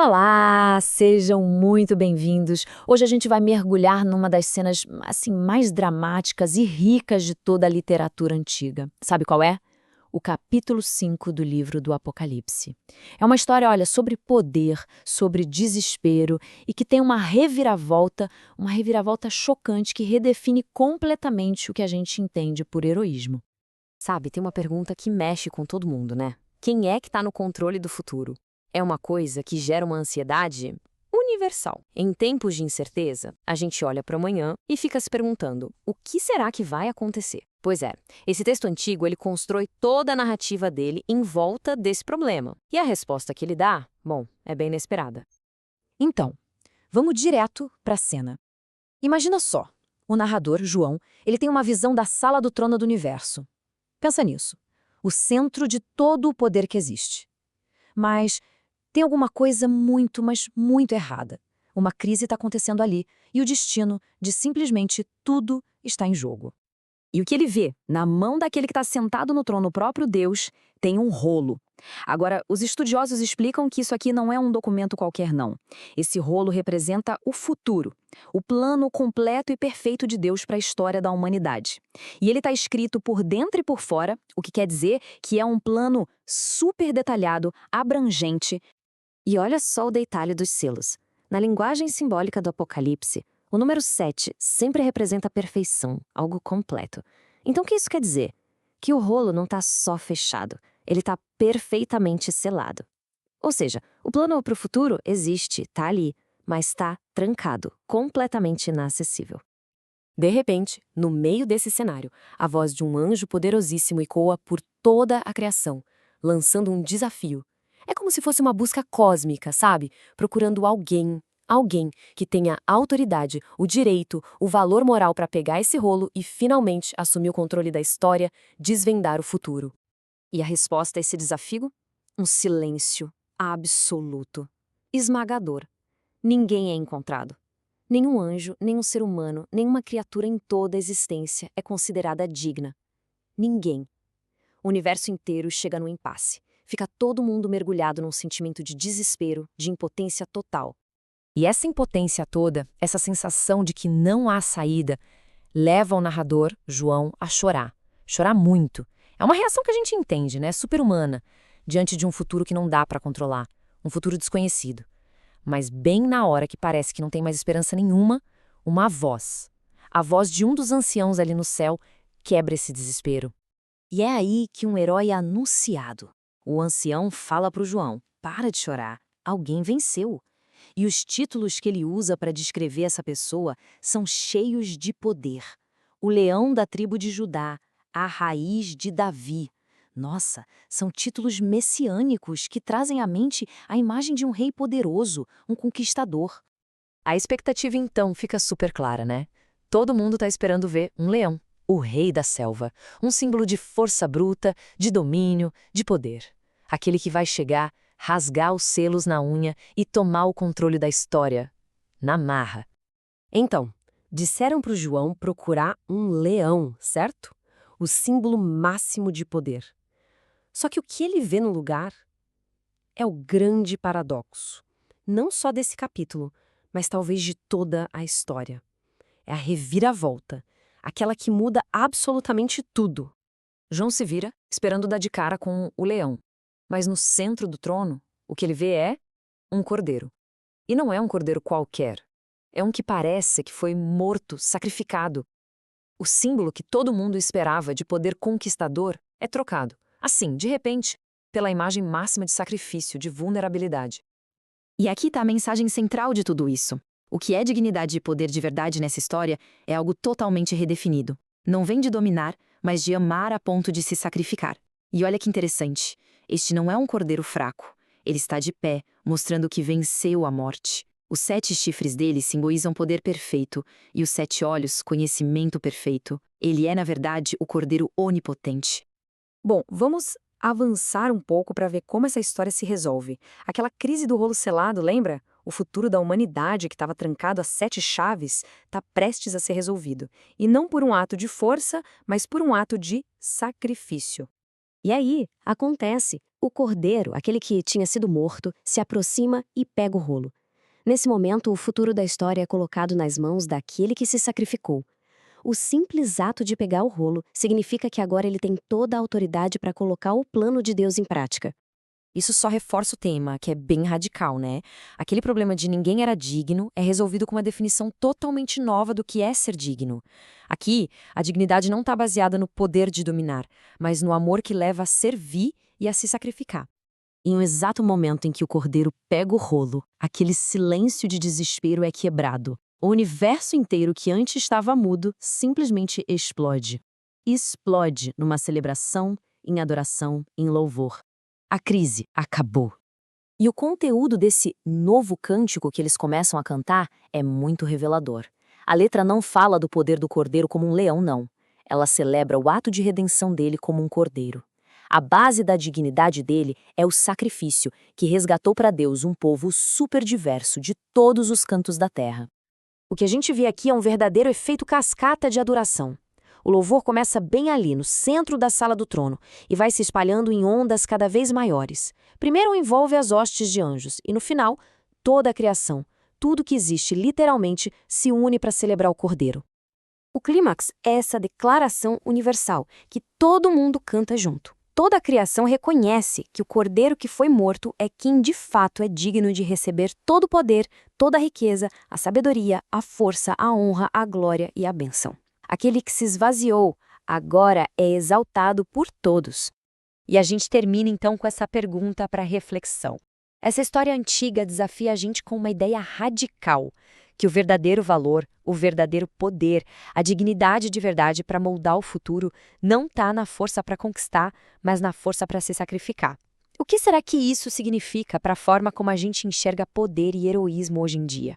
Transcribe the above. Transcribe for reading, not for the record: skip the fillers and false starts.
Olá, sejam muito bem-vindos. Hoje a gente vai mergulhar numa das cenas assim mais dramáticas e ricas de toda a literatura antiga. Sabe qual é? O capítulo 5 do livro do Apocalipse. É uma história, olha, sobre poder, sobre desespero e que tem uma reviravolta chocante que redefine completamente o que a gente entende por heroísmo. Sabe, tem uma pergunta que mexe com todo mundo, né? Quem é que está no controle do futuro? É uma coisa que gera uma ansiedade universal. Em tempos de incerteza, a gente olha para o amanhã e fica se perguntando: o que será que vai acontecer? Pois é, esse texto antigo ele constrói toda a narrativa dele em volta desse problema. E a resposta que ele dá, bom, é bem inesperada. Então, vamos direto para a cena. Imagina só, o narrador, João, ele tem uma visão da sala do trono do universo. Pensa nisso, o centro de todo o poder que existe. Mas tem alguma coisa muito, mas muito errada. Uma crise está acontecendo ali e o destino de simplesmente tudo está em jogo. E o que ele vê na mão daquele que está sentado no trono, o próprio Deus, tem um rolo. Agora, os estudiosos explicam que isso aqui não é um documento qualquer, não. Esse rolo representa o futuro, o plano completo e perfeito de Deus para a história da humanidade. E ele está escrito por dentro e por fora, o que quer dizer que é um plano super detalhado, abrangente. E olha só o detalhe dos selos. Na linguagem simbólica do Apocalipse, o número 7 sempre representa a perfeição, algo completo. Então o que isso quer dizer? Que o rolo não está só fechado, ele está perfeitamente selado. Ou seja, o plano para o futuro existe, está ali, mas está trancado, completamente inacessível. De repente, no meio desse cenário, a voz de um anjo poderosíssimo ecoa por toda a criação, lançando um desafio. É como se fosse uma busca cósmica, sabe? Procurando alguém que tenha a autoridade, o direito, o valor moral para pegar esse rolo e finalmente assumir o controle da história, desvendar o futuro. E a resposta a esse desafio? Um silêncio absoluto, esmagador. Ninguém é encontrado. Nenhum anjo, nenhum ser humano, nenhuma criatura em toda a existência é considerada digna. Ninguém. O universo inteiro chega no impasse. Fica todo mundo mergulhado num sentimento de desespero, de impotência total. E essa impotência toda, essa sensação de que não há saída, leva o narrador, João, a chorar. Chorar muito. É uma reação que a gente entende, né? Super-humana, diante de um futuro que não dá para controlar, um futuro desconhecido. Mas bem na hora que parece que não tem mais esperança nenhuma, uma voz, a voz de um dos anciãos ali no céu, quebra esse desespero. E é aí que um herói é anunciado. O ancião fala para o João: para de chorar, alguém venceu. E os títulos que ele usa para descrever essa pessoa são cheios de poder. O leão da tribo de Judá, a raiz de Davi. Nossa, são títulos messiânicos que trazem à mente a imagem de um rei poderoso, um conquistador. A expectativa então fica super clara, né? Todo mundo está esperando ver um leão, o rei da selva, um símbolo de força bruta, de domínio, de poder. Aquele que vai chegar, rasgar os selos na unha e tomar o controle da história, na marra. Então, disseram para o João procurar um leão, certo? O símbolo máximo de poder. Só que o que ele vê no lugar é o grande paradoxo. Não só desse capítulo, mas talvez de toda a história. É a reviravolta, aquela que muda absolutamente tudo. João se vira, esperando dar de cara com o leão. Mas no centro do trono, o que ele vê é um cordeiro. E não é um cordeiro qualquer. É um que parece que foi morto, sacrificado. O símbolo que todo mundo esperava de poder conquistador é trocado, assim, de repente, pela imagem máxima de sacrifício, de vulnerabilidade. E aqui está a mensagem central de tudo isso. O que é dignidade e poder de verdade nessa história é algo totalmente redefinido. Não vem de dominar, mas de amar a ponto de se sacrificar. E olha que interessante, este não é um cordeiro fraco. Ele está de pé, mostrando que venceu a morte. Os 7 chifres dele simbolizam poder perfeito, e os 7 olhos, conhecimento perfeito. Ele é, na verdade, o cordeiro onipotente. Bom, vamos avançar um pouco para ver como essa história se resolve. Aquela crise do rolo selado, lembra? O futuro da humanidade que estava trancado a 7 chaves está prestes a ser resolvido. E não por um ato de força, mas por um ato de sacrifício. E aí, acontece. O cordeiro, aquele que tinha sido morto, se aproxima e pega o rolo. Nesse momento, o futuro da história é colocado nas mãos daquele que se sacrificou. O simples ato de pegar o rolo significa que agora ele tem toda a autoridade para colocar o plano de Deus em prática. Isso só reforça o tema, que é bem radical, né? Aquele problema de ninguém era digno é resolvido com uma definição totalmente nova do que é ser digno. Aqui, a dignidade não está baseada no poder de dominar, mas no amor que leva a servir e a se sacrificar. Em um exato momento em que o cordeiro pega o rolo, aquele silêncio de desespero é quebrado. O universo inteiro que antes estava mudo simplesmente explode. Explode numa celebração, em adoração, em louvor. A crise acabou. E o conteúdo desse novo cântico que eles começam a cantar é muito revelador. A letra não fala do poder do cordeiro como um leão, não. Ela celebra o ato de redenção dele como um cordeiro. A base da dignidade dele é o sacrifício, que resgatou para Deus um povo super diverso de todos os cantos da terra. O que a gente vê aqui é um verdadeiro efeito cascata de adoração. O louvor começa bem ali, no centro da sala do trono, e vai se espalhando em ondas cada vez maiores. Primeiro envolve as hostes de anjos, e no final, toda a criação, tudo que existe literalmente, se une para celebrar o Cordeiro. O clímax é essa declaração universal, que todo mundo canta junto. Toda a criação reconhece que o Cordeiro que foi morto é quem de fato é digno de receber todo o poder, toda a riqueza, a sabedoria, a força, a honra, a glória e a bênção. Aquele que se esvaziou, agora é exaltado por todos. E a gente termina então com essa pergunta para reflexão. Essa história antiga desafia a gente com uma ideia radical, que o verdadeiro valor, o verdadeiro poder, a dignidade de verdade para moldar o futuro não está na força para conquistar, mas na força para se sacrificar. O que será que isso significa para a forma como a gente enxerga poder e heroísmo hoje em dia?